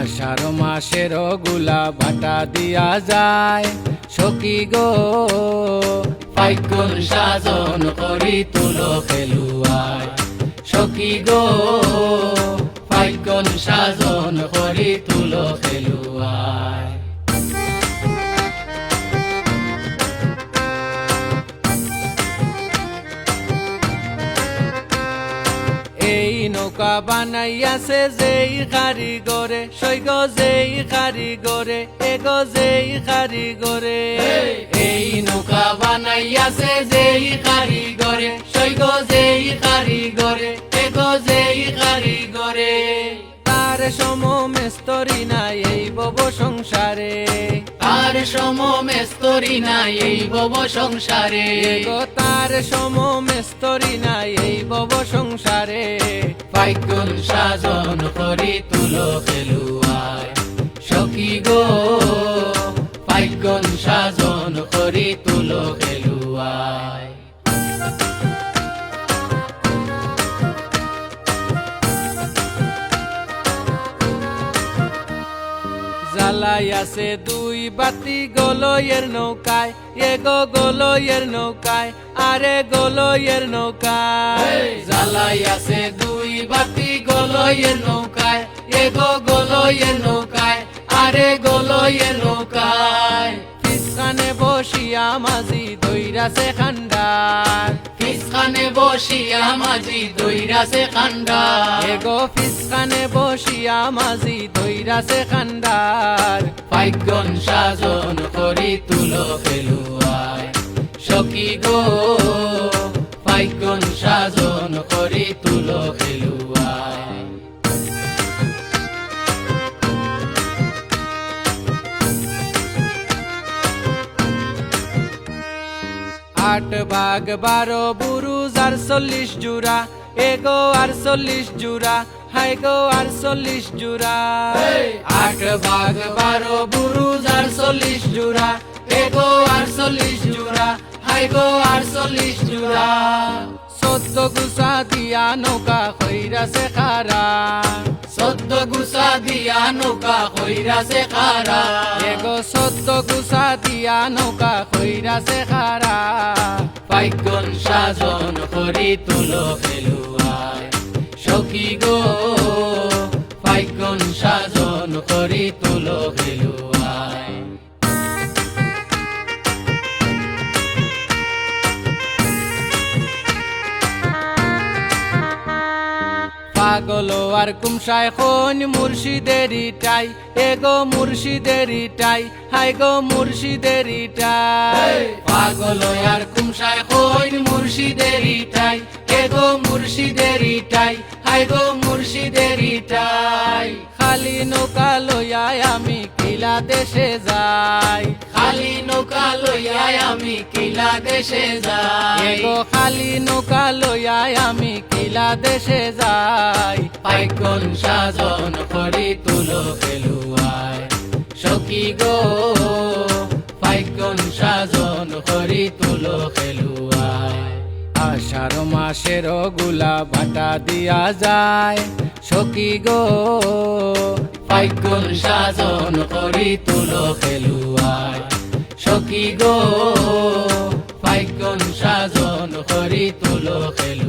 আষাঢ় মাসের গুলা বাটা দিয়া যায় সখী গো, ফাইগুন সাজন করি তুলো খেলুয়ায় সখী গো, ফাইগুন সাজন করি তুলো খেলুয়ায়। এই নৌকা বানাইয়াছে যেই কারিগরে, সৈগ যেই কারিগরে, এগো যেই কারিগরে। এই নৌকা বানাইয়াছে যেই কারিগরে, সৈগ যেই কারিগরে, এগো যেই কারিগরে। তার সম মেস্তরি নাই এই বব সংসারে, তার সম মেস্তরি নাই এই বব সংসারে। এগো তার সম মেস্তরি নাই এই বব সংসারে। ফাইগুন সাজন করি তুলো খেলুয়ায় সখী গো, ফাইগুন সাজন করি তুলো খেলুয়ায়। জ্বালাইয়াছে দুই বাতি গোলইয়ের নৌকায়, এগো গোলইয়ের নৌকায়, আরে গোলইয়ের নৌকায়। জ্বালাইয়াছে দুই বাতি গোলইয়ের নৌকায়, এগো গোলইয়ের নৌকায়, আরে গোলইয়ের নৌকায়। ফিসখানে বসিয়া মাঝি দইরাছে খান্ডার, ফিসখানে বসিয়া মাঝি দইরাছে খান্ডার। এগো ফিসখানে বসিয়া মাঝি দইরাছে খান্ডার। ফাইগুন সাজন করি তুলো খেলুয়ায় সখী গো, ফাইগুন সাজন করি তুলো খেলুয়ায়। আট বাঘ 12 বুরুজ 48 জুড়া, এগো 48 জুড়া, হাই গো 48 জুড়া। আট বাঘ 12 বুরুজ 48 জুড়া, এগো 48 জুড়া, হাই গো 48 জুড়া। 14 গুছা দিয়া নৌকা কইরাছে খারা, 14 গুছা দিয়া নৌকা কইরাছে খারা। এগো 14 গুছা দিয়া নৌকা কইরাছে খারা। ফাইগুন সাজন করি তুলো খেলুয়ায় সখী গো, ফাইগুন সাজন করি তুলো খেলুয়ায়। পাগল আর কুমসায় কোন মুর্শিদেরই টাই, এগো মুর্শিদেরই টাই, হাই গো মুর্শিদেরই টাই। পাগল আর কুমসায় কইন মুর্শিদেরই টাই, এগো মুর্শিদেরই টাই, হাই গো মুর্শিদেরই টাই। খালি নৌকা লইয়াই আমি কিলা দেশে যাই, খালি নৌকা লইয়াই আমি কিলা দেশে যাই। এগো খালি নৌকা লইয়াই আমি কিলা দেশে যাই। ফাইগুন সাজন করি তুলো খেলুয়ায় সখী গো, ফাইগুন সাজন করি তুলো খেলুয়ায়। আষাঢ় মাসের গুলা বাটা দিয়া যায় সখী গো, ফাইগুন সাজন করি তুলো খেলুয়ায় সখী গো, ফাইগুন সাজন করি তুলো খেলুয়ায়।